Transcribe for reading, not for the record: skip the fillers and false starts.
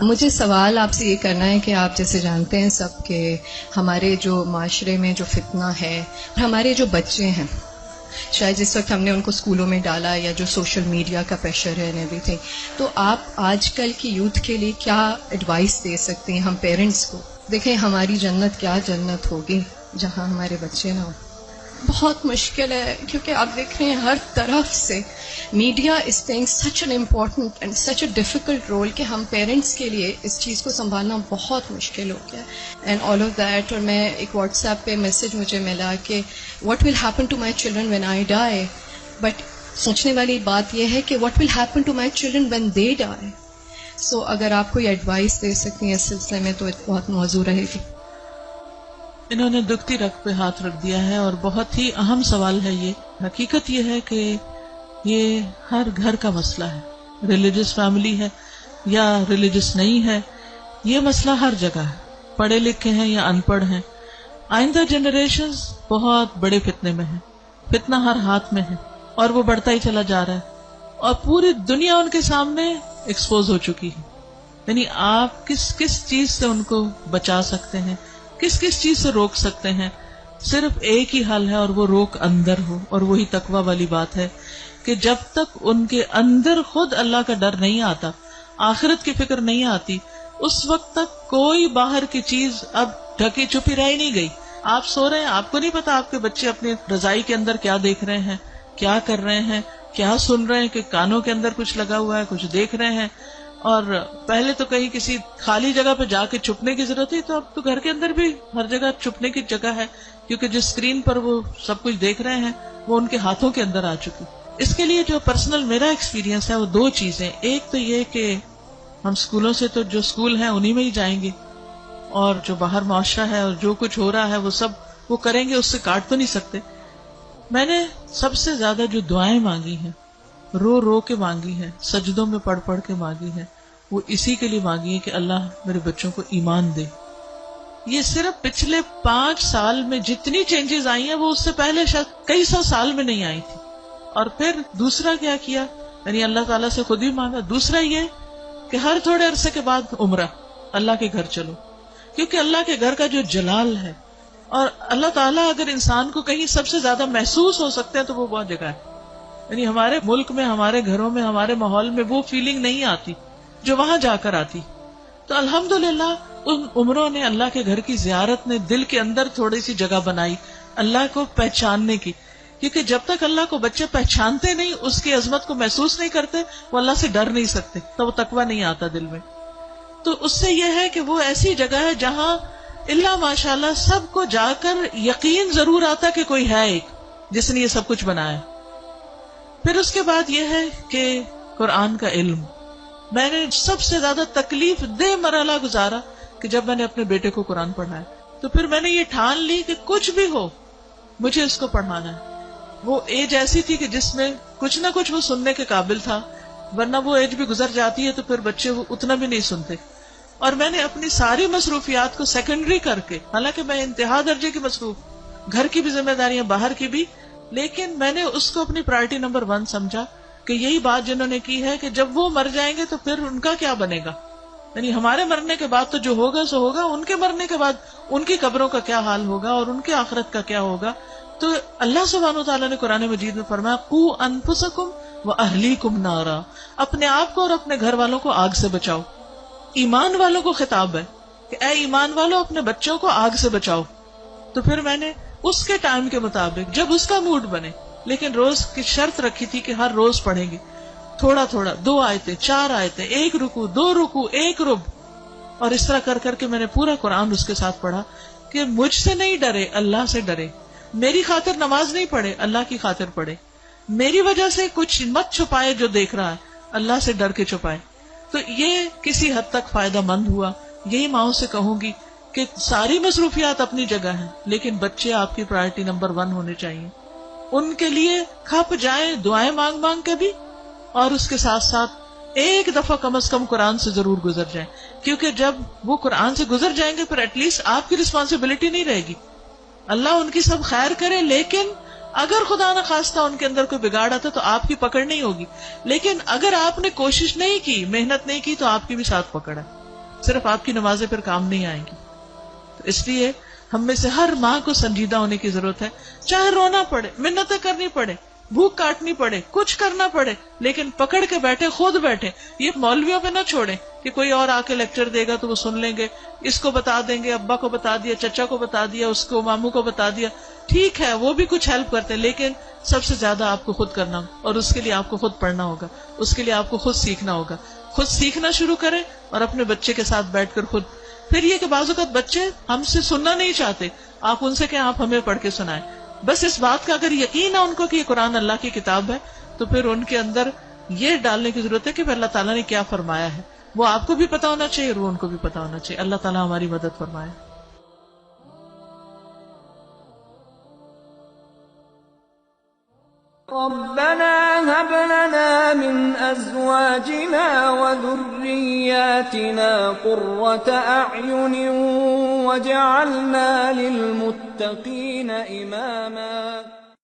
مجھے سوال آپ سے یہ کرنا ہے کہ آپ جیسے جانتے ہیں سب کہ ہمارے جو معاشرے میں جو فتنہ ہے، ہمارے جو بچے ہیں، شاید جس وقت ہم نے ان کو اسکولوں میں ڈالا یا جو سوشل میڈیا کا پریشر ہے ایوری تھنگ، تو آپ آج کل کی یوتھ کے لیے کیا ایڈوائس دے سکتے ہیں ہم پیرنٹس کو؟ دیکھیں ہماری جنت کیا جنت ہوگی جہاں ہمارے بچے نہ ہوں. بہت مشکل ہے کیونکہ آپ دیکھ رہے ہیں ہر طرف سے media is playing such an important and such a difficult role کہ ہم پیرنٹس کے لیے اس چیز کو سنبھالنا بہت مشکل ہو گیا اینڈ آل آف دیٹ. اور میں ایک واٹس ایپ پہ میسج مجھے ملا کہ what will happen to my children when I die, but سوچنے والی بات یہ ہے کہ what will happen to my children when they die. So اگر آپ کوئی ایڈوائس دے سکتی ہیں اس سلسلے میں تو بہت موزوں رہے گی. انہوں نے دکھتی رگ پہ ہاتھ رکھ دیا ہے اور بہت ہی اہم سوال ہے یہ. حقیقت یہ ہے کہ یہ ہر گھر کا مسئلہ ہے، ریلیجس فیملی ہے یا ریلیجس نہیں ہے، یہ مسئلہ ہر جگہ ہے، پڑھے لکھے ہیں یا ان پڑھ ہیں. آئندہ جنریشنز بہت بڑے فتنے میں ہیں، فتنہ ہر ہاتھ میں ہے اور وہ بڑھتا ہی چلا جا رہا ہے اور پوری دنیا ان کے سامنے ایکسپوز ہو چکی ہے. یعنی آپ کس کس چیز سے ان کو بچا سکتے ہیں، کس کس چیز سے روک سکتے ہیں؟ صرف ایک ہی حل ہے اور وہ روک اندر ہو، اور وہی تقوی والی بات ہے کہ جب تک ان کے اندر خود اللہ کا ڈر نہیں آتا، آخرت کی فکر نہیں آتی، اس وقت تک کوئی باہر کی چیز اب ڈھکی چھپی رہ ہی نہیں گئی. آپ سو رہے ہیں، آپ کو نہیں پتا آپ کے بچے اپنی رضائی کے اندر کیا دیکھ رہے ہیں، کیا کر رہے ہیں، کیا سن رہے ہیں، کہ کانوں کے اندر کچھ لگا ہوا ہے، کچھ دیکھ رہے ہیں. اور پہلے تو کہیں کسی خالی جگہ پہ جا کے چھپنے کی ضرورت تھی، تو اب تو گھر کے اندر بھی ہر جگہ چھپنے کی جگہ ہے، کیونکہ جس اسکرین پر وہ سب کچھ دیکھ رہے ہیں وہ ان کے ہاتھوں کے اندر آ چکی. اس کے لیے جو پرسنل میرا ایکسپیرینس ہے وہ دو چیزیں. ایک تو یہ کہ ہم اسکولوں سے تو جو اسکول ہیں انہی میں ہی جائیں گے، اور جو باہر معاشرہ ہے اور جو کچھ ہو رہا ہے وہ سب وہ کریں گے، اس سے کاٹ تو نہیں سکتے. میں نے سب سے زیادہ جو دعائیں مانگی ہیں، رو رو کے مانگی ہے، سجدوں میں پڑھ پڑھ کے مانگی ہے، وہ اسی کے لیے مانگی ہے کہ اللہ میرے بچوں کو ایمان دے. یہ صرف پچھلے 5 سال میں جتنی چینجز آئی ہیں وہ اس سے پہلے شاید کئی 100 سال میں نہیں آئی تھی. اور پھر دوسرا کیا کیا، یعنی اللہ تعالیٰ سے خود ہی مانگا. دوسرا یہ کہ ہر تھوڑے عرصے کے بعد عمرہ، اللہ کے گھر چلو، کیونکہ اللہ کے گھر کا جو جلال ہے، اور اللہ تعالیٰ اگر انسان کو کہیں سب سے زیادہ محسوس ہو سکتے ہیں تو وہ بہت جگہ ہے. یعنی ہمارے ملک میں، ہمارے گھروں میں، ہمارے ماحول میں وہ فیلنگ نہیں آتی جو وہاں جا کر آتی. تو الحمدللہ ان عمروں نے، اللہ کے گھر کی زیارت نے دل کے اندر تھوڑی سی جگہ بنائی اللہ کو پہچاننے کی. کیونکہ جب تک اللہ کو بچے پہچانتے نہیں، اس کی عظمت کو محسوس نہیں کرتے، وہ اللہ سے ڈر نہیں سکتے، تو وہ تقویٰ نہیں آتا دل میں. تو اس سے یہ ہے کہ وہ ایسی جگہ ہے جہاں اللہ ماشاءاللہ سب کو جا کر یقین ضرور آتا کہ کوئی ہے ایک جس نے یہ سب کچھ بنایا. پھر اس کے بعد یہ ہے کہ قرآن کا علم. میں نے سب سے زیادہ تکلیف دہ مرحلہ گزارا کہ جب میں نے اپنے بیٹے کو قرآن پڑھایا، تو پھر میں نے یہ ٹھان لی کہ کچھ بھی ہو مجھے اس کو پڑھانا ہے. وہ ایج ایسی تھی کہ جس میں کچھ نہ کچھ وہ سننے کے قابل تھا، ورنہ وہ ایج بھی گزر جاتی ہے تو پھر بچے وہ اتنا بھی نہیں سنتے. اور میں نے اپنی ساری مصروفیات کو سیکنڈری کر کے، حالانکہ میں انتہا درجے کی مصروف، گھر کی بھی ذمہ داریاں، باہر کی بھی، لیکن میں نے اس کو اپنی پرائرٹی نمبر 1 سمجھا کہ یہی بات جنہوں نے کی ہے کہ جب وہ مر جائیں گے تو پھر ان کا کیا بنے گا. یعنی ہمارے مرنے کے بعد تو جو ہوگا سو ہوگا، ان کے مرنے کے بعد ان کی قبروں کا کیا حال ہوگا اور ان کے آخرت کا کیا ہوگا. تو اللہ سبحانہ وتعالیٰ نے قرآن مجید میں فرمایا قوا انفسکم واہلیکم نارا، اپنے آپ کو اور اپنے گھر والوں کو آگ سے بچاؤ. ایمان والوں کو خطاب ہے کہ اے ایمان والوں اپنے بچوں کو آگ سے بچاؤ. تو پھر میں نے اس کے ٹائم کے مطابق جب اس کا موڈ بنے، لیکن روز کی شرط رکھی تھی کہ ہر روز پڑھیں گے تھوڑا تھوڑا، 2 آیتیں 4 آیتیں، 1 رکوع 2 رکوع 1 رب، اور اس طرح کر کر کے میں نے پورا قرآن اس کے ساتھ پڑھا کہ مجھ سے نہیں ڈرے، اللہ سے ڈرے. میری خاطر نماز نہیں پڑھے، اللہ کی خاطر پڑھے. میری وجہ سے کچھ مت چھپائے جو دیکھ رہا ہے، اللہ سے ڈر کے چھپائے. تو یہ کسی حد تک فائدہ مند ہوا. یہی ماؤں سے کہوں گی کہ ساری مصروفیات اپنی جگہ ہیں، لیکن بچے آپ کی پرائرٹی نمبر 1 ہونے چاہیے. ان کے لیے کھپ جائیں دعائیں مانگ مانگ کے بھی، اور اس کے ساتھ ساتھ ایک دفعہ کم از کم قرآن سے ضرور گزر جائیں. کیونکہ جب وہ قرآن سے گزر جائیں گے پھر ایٹ لیسٹ آپ کی رسپانسبلٹی نہیں رہے گی. اللہ ان کی سب خیر کرے، لیکن اگر خدا نہ خواستہ ان کے اندر کوئی بگاڑ آتا تو آپ کی پکڑ نہیں ہوگی. لیکن اگر آپ نے کوشش نہیں کی، محنت نہیں کی، تو آپ کی بھی ساتھ پکڑ ہے. صرف آپ کی نمازیں پھر کام نہیں آئیں گی. تو اس لیے ہم میں سے ہر ماں کو سنجیدہ ہونے کی ضرورت ہے. چاہے رونا پڑے، منتیں کرنی پڑے، بھوک کاٹنی پڑے، کچھ کرنا پڑے، لیکن پکڑ کے بیٹھے، خود بیٹھے. یہ مولویوں پہ نہ چھوڑیں کہ کوئی اور آ کے لیکچر دے گا تو وہ سن لیں گے، اس کو بتا دیں گے، ابا کو بتا دیا، چچا کو بتا دیا، اس کو ماموں کو بتا دیا. ٹھیک ہے وہ بھی کچھ ہیلپ کرتے ہیں، لیکن سب سے زیادہ آپ کو خود کرنا ہوگا، اور اس کے لیے آپ کو خود پڑھنا ہوگا، اس کے لیے آپ کو خود سیکھنا ہوگا. خود سیکھنا شروع کریں اور اپنے بچے کے ساتھ بیٹھ کر خود. پھر یہ کہ بعض اوقات بچے ہم سے سننا نہیں چاہتے، آپ ان سے کہیں آپ ہمیں پڑھ کے سنائیں. بس اس بات کا اگر یقین ہے ان کو کہ یہ قرآن اللہ کی کتاب ہے، تو پھر ان کے اندر یہ ڈالنے کی ضرورت ہے کہ پھر اللہ تعالیٰ نے کیا فرمایا ہے. وہ آپ کو بھی پتا ہونا چاہیے اور وہ ان کو بھی پتا ہونا چاہیے. اللہ تعالیٰ ہماری مدد فرمائے. ربنا هب لنا من ازواجنا وذرياتنا قرة اعين واجعلنا للمتقين اماما.